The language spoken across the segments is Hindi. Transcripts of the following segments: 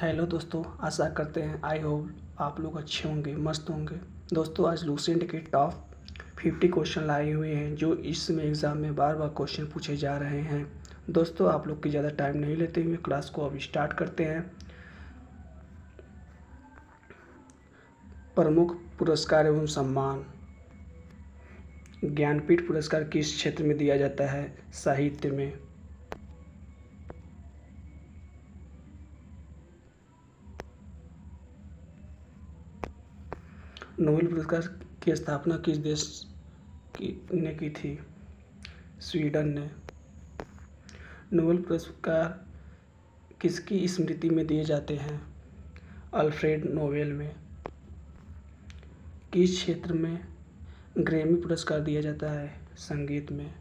हेलो दोस्तों, आशा करते हैं आई होप आप लोग अच्छे होंगे, मस्त होंगे। दोस्तों आज लूसेंट के टॉप 50 क्वेश्चन लाए हुए हैं जो इसमें एग्ज़ाम में बार बार क्वेश्चन पूछे जा रहे हैं। दोस्तों आप लोग की ज़्यादा टाइम नहीं लेते हुए क्लास को अब स्टार्ट करते हैं। प्रमुख पुरस्कार एवं सम्मान। ज्ञानपीठ पुरस्कार किस क्षेत्र में दिया जाता है? साहित्य में। नोबेल पुरस्कार की स्थापना किस देश ने की थी? स्वीडन ने। नोबेल पुरस्कार किसकी स्मृति में दिए जाते हैं? अल्फ्रेड नोबेल में। किस क्षेत्र में ग्रैमी पुरस्कार दिया जाता है? संगीत में।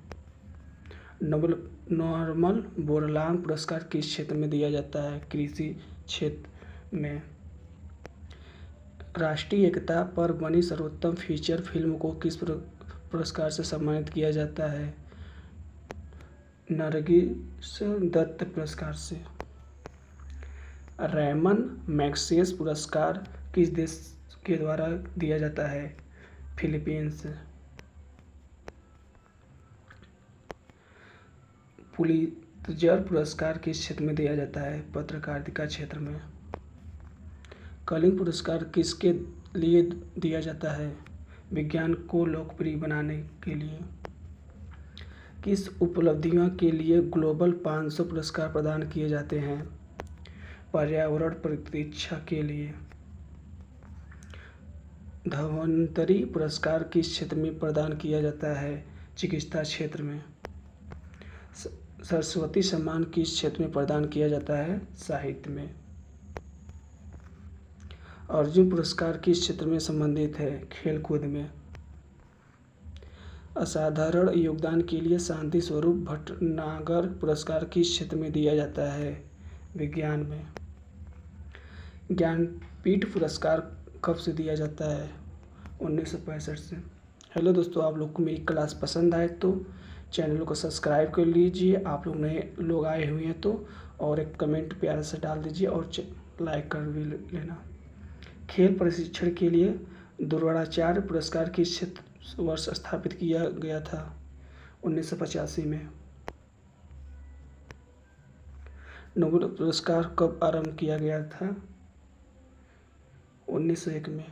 नॉर्मन बोरलाग पुरस्कार किस क्षेत्र में दिया जाता है? कृषि क्षेत्र में। राष्ट्रीय एकता पर बनी सर्वोत्तम फीचर फिल्म को किस पुरस्कार से सम्मानित किया जाता है? नरगिस दत्त पुरस्कार से। रैमन मैग्सेसे पुरस्कार किस देश के द्वारा दिया जाता है? फिलीपींस। पुलित्जर पुरस्कार किस क्षेत्र में दिया जाता है? पत्रकारिता क्षेत्र में। कलिंग पुरस्कार किसके लिए दिया जाता है? विज्ञान को लोकप्रिय बनाने के लिए। किस उपलब्धियों के लिए ग्लोबल 500 पुरस्कार प्रदान किए जाते हैं? पर्यावरण प्रतिरक्षा के लिए। धन्वंतरि पुरस्कार किस क्षेत्र में प्रदान किया जाता है? चिकित्सा क्षेत्र में। सरस्वती सम्मान किस क्षेत्र में प्रदान किया जाता है? साहित्य में। अर्जुन पुरस्कार किस क्षेत्र में संबंधित है? खेलकूद में। असाधारण योगदान के लिए शांति स्वरूप भटनागर पुरस्कार किस क्षेत्र में दिया जाता है? विज्ञान में। ज्ञानपीठ पुरस्कार कब से दिया जाता है? 1965 से। हेलो दोस्तों, आप लोग को मेरी क्लास पसंद आए तो चैनल को सब्सक्राइब कर लीजिए। आप लोग नए लोग आए हुए हैं तो और एक कमेंट प्यारा से डाल दीजिए और लाइक कर भी लेना। खेल प्रशिक्षण के लिए द्रोणाचार्य पुरस्कार किस वर्ष स्थापित किया गया था? 1985 में। नोबेल पुरस्कार कब आरंभ किया गया था? 1901 में।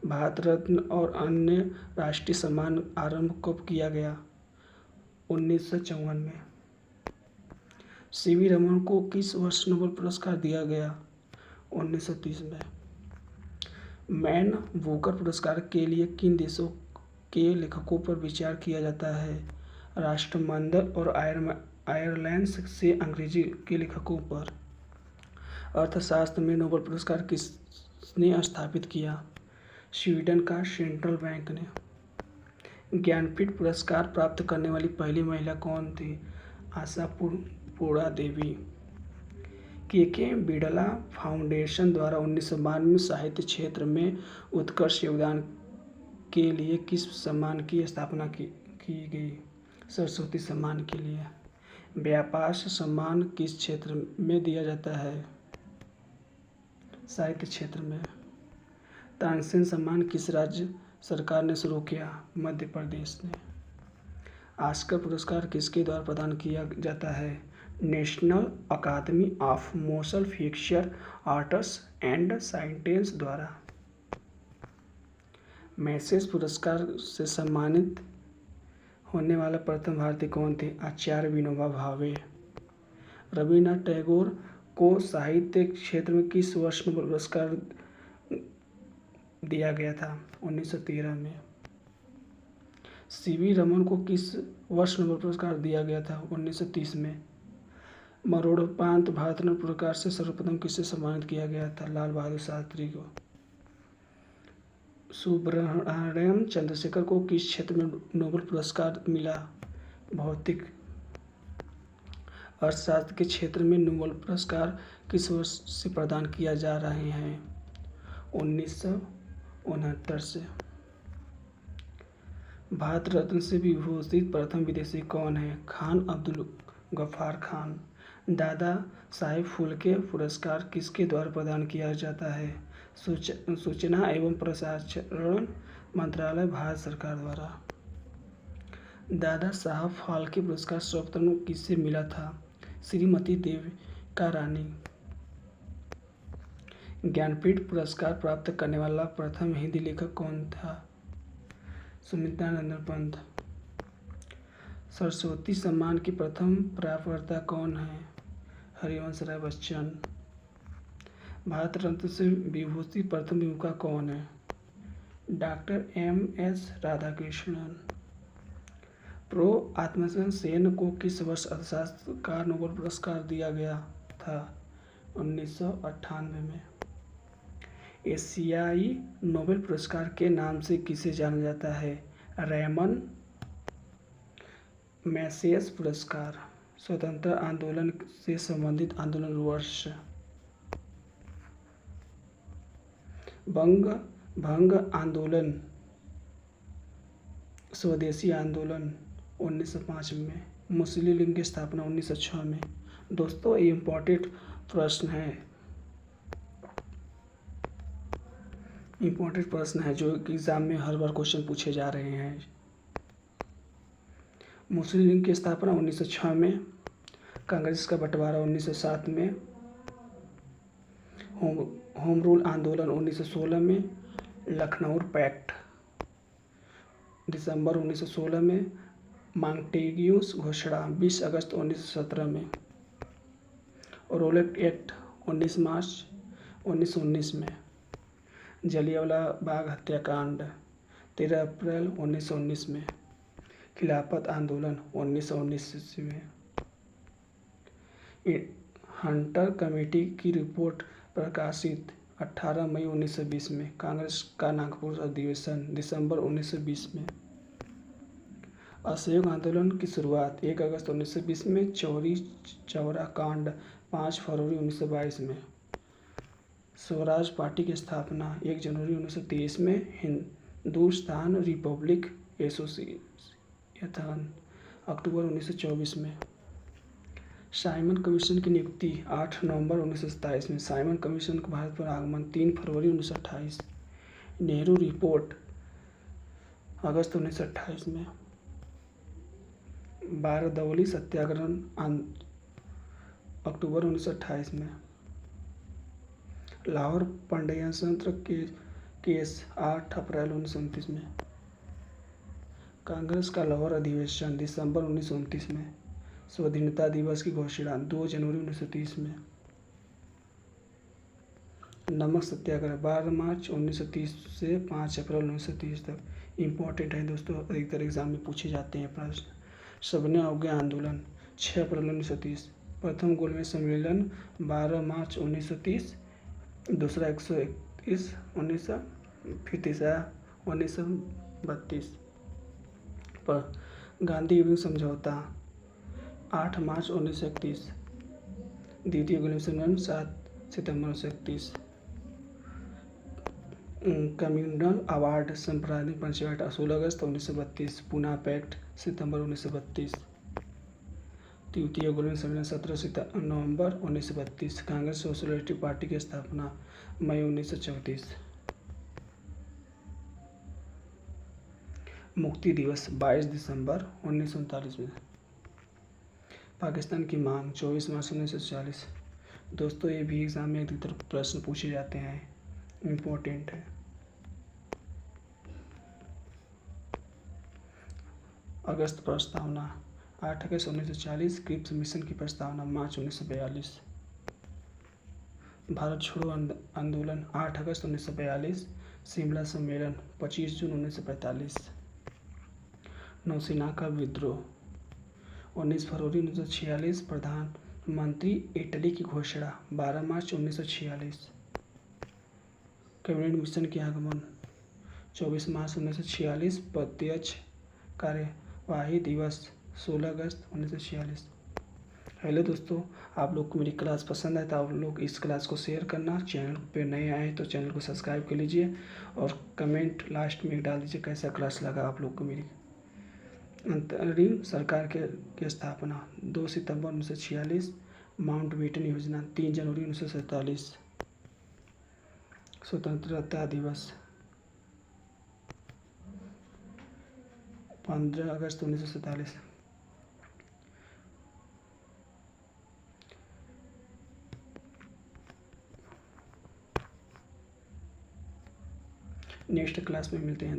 भारत रत्न और अन्य राष्ट्रीय सम्मान आरंभ कब किया गया? 1954 में। सीवी रमन को किस वर्ष नोबेल पुरस्कार दिया गया? 1930 में। मैन बुकर पुरस्कार के लिए किन देशों के लेखकों पर विचार किया जाता है? राष्ट्रमंडल और आयरलैंड से अंग्रेजी के लेखकों पर। अर्थशास्त्र में नोबेल पुरस्कार किसने स्थापित किया? स्वीडन का सेंट्रल बैंक ने। ज्ञानपीठ पुरस्कार प्राप्त करने वाली पहली महिला कौन थी? आशापुरा देवी। के बिड़ला फाउंडेशन द्वारा 1992 में साहित्य क्षेत्र में उत्कृष्ट योगदान के लिए किस सम्मान की स्थापना की गई? सरस्वती सम्मान के लिए। व्यापार सम्मान किस क्षेत्र में दिया जाता है? साहित्य क्षेत्र में। तानसेन सम्मान किस राज्य सरकार ने शुरू किया? मध्य प्रदेश ने। ऑस्कर पुरस्कार किसके द्वारा प्रदान किया जाता है? National Academy of Motion Picture Arts and Sciences द्वारा। मैग्सेसे पुरस्कार से सम्मानित होने वाला प्रथम भारतीय कौन थे? आचार्य विनोबा भावे। रविन्द्रनाथ टैगोर को साहित्य क्षेत्र में किस वर्ष नोबेल पुरस्कार दिया गया था? 1913 में। सीवी रमन को किस वर्ष नोबेल पुरस्कार दिया गया था? 1930 में। मरणोपरांत भारत रत्न पुरस्कार से सर्वप्रथम किसे सम्मानित किया गया था? लाल बहादुर शास्त्री को। सुब्रमण्यम चंद्रशेखर को किस क्षेत्र में नोबेल पुरस्कार मिला? भौतिक अर्थशास्त्र के क्षेत्र में नोबेल पुरस्कार किस वर्ष से प्रदान किया जा रहे हैं? 1969 से। भारत रत्न से विभूषित प्रथम विदेशी कौन है? खान अब्दुल गफ्फार खान। दादा साहेब फाल्के पुरस्कार किसके द्वारा प्रदान किया जाता है? सूचना एवं प्रसारण मंत्रालय, भारत सरकार द्वारा। दादा साहब फाल्के पुरस्कार सर्वप्रथम किसे मिला था? श्रीमती देविका रानी। ज्ञानपीठ पुरस्कार प्राप्त करने वाला प्रथम हिंदी लेखक कौन था? सुमित्रानंद पंत। सरस्वती सम्मान की प्रथम प्राप्तकर्ता कौन है? हरिवंश राय बच्चन। भारत रत्न से विभूषित प्रथम युवका कौन है? Doctor M.S. राधाकृष्णन। प्रो आत्मसन सेन को किस वर्ष अर्थशास्त्र का नोबेल पुरस्कार दिया गया था? 1998 में। एशियाई नोबेल पुरस्कार के नाम से किसे जाना जाता है? रेमन मैगसेसे पुरस्कार। स्वतंत्रता आंदोलन से संबंधित आंदोलन वर्ष। भंग आंदोलन, स्वदेशी आंदोलन 1905 में। मुस्लिम लीग की स्थापना 1906 में। दोस्तों ये इम्पोर्टेंट प्रश्न है जो एग्जाम में हर बार क्वेश्चन पूछे जा रहे हैं। मुस्लिम लीग की स्थापना 1906 में। कांग्रेस का बंटवारा 1907 में। होम रूल आंदोलन 1916 में। लखनऊ पैक्ट दिसंबर 1916 में। मॉन्टेग्यू घोषणा 20 अगस्त 1917 में। रोलेट एक्ट 19 मार्च 1919 में। जलियांवाला बाग हत्याकांड 13 अप्रैल 1919 में। खिलाफत आंदोलन 1919 में। हंटर कमेटी की रिपोर्ट प्रकाशित 18 मई 1920 में। कांग्रेस का नागपुर अधिवेशन दिसंबर 1920 में। असहयोग आंदोलन की शुरुआत 1 अगस्त 1920 में। चौरी चौरा कांड 5 फरवरी 1922 में। स्वराज पार्टी की स्थापना 1 जनवरी 1923 में। हिंदुस्तान रिपब्लिक एसोसिएशन अक्टूबर 1924 में। साइमन कमीशन की नियुक्ति 8 नवंबर 1927 में। साइमन कमीशन का भारत पर आगमन 3 फरवरी 1928। नेहरू रिपोर्ट अगस्त 1928 में। बारदौली सत्याग्रह अक्टूबर 1928 में। लाहौर षड्यंत्र केस 8 अप्रैल 1929 में। कांग्रेस का लाहौर अधिवेशन दिसंबर 1929 में। स्वाधीनता दिवस की घोषणा 2 जनवरी 1930 में। नमक सत्याग्रह 12 मार्च 1930 से 5 अप्रैल 1930 तक। इम्पोर्टेंट है दोस्तों, अधिकतर एग्जाम में पूछे जाते हैं प्रश्न। सबने अवज्ञा आंदोलन 6 अप्रैल 1930। प्रथम गोलमेज सम्मेलन 12 मार्च 1930। दूसरा 131 1900, फिर तीसरा 1932 पर। गांधी इरविन समझौता 8 मार्च 1931। द्वितीय गोलमेज सम्मेलन 7 सितंबर 1931। कम्युनल अवार्ड सांप्रदायिक पंचायत 16 अगस्त 1932। पूना पैक्ट सितंबर 1932। तृतीय गोलमेज सम्मेलन 17 नवंबर 1932। कांग्रेस सोशलिस्ट पार्टी की स्थापना मई 1934। मुक्ति दिवस 22 दिसंबर 1939 में। पाकिस्तान की मांग 24 मार्च 1940। दोस्तों ये भी एग्जाम में अधिकतर प्रश्न पूछे जाते हैं, इम्पोर्टेंट है। अगस्त प्रस्तावना 8 अगस्त 1940। क्रिप्स मिशन की प्रस्तावना मार्च 1942। भारत छोड़ो आंदोलन 8 अगस्त 1942। शिमला सम्मेलन 25 जून 1945। नौसेना का विद्रोह 19 फरवरी 1946। प्रधानमंत्री इटली की घोषणा 12 मार्च 1946। कैबिनेट मिशन के आगमन 24 मार्च 1946। प्रत्यक्ष कार्यवाही दिवस 16 अगस्त 1946। हेलो दोस्तों, आप लोग को मेरी क्लास पसंद है तो आप लोग इस क्लास को शेयर करना। चैनल पे नए आए तो चैनल को सब्सक्राइब कर लीजिए और कमेंट लास्ट में डाल दीजिए कैसा क्लास लगा आप लोग को मेरी। अंतरिम सरकार की स्थापना 2 सितंबर 1946। माउंटबेटन योजना 3 जनवरी 1947। स्वतंत्रता दिवस 15 अगस्त 1947। नेक्स्ट क्लास में मिलते हैं।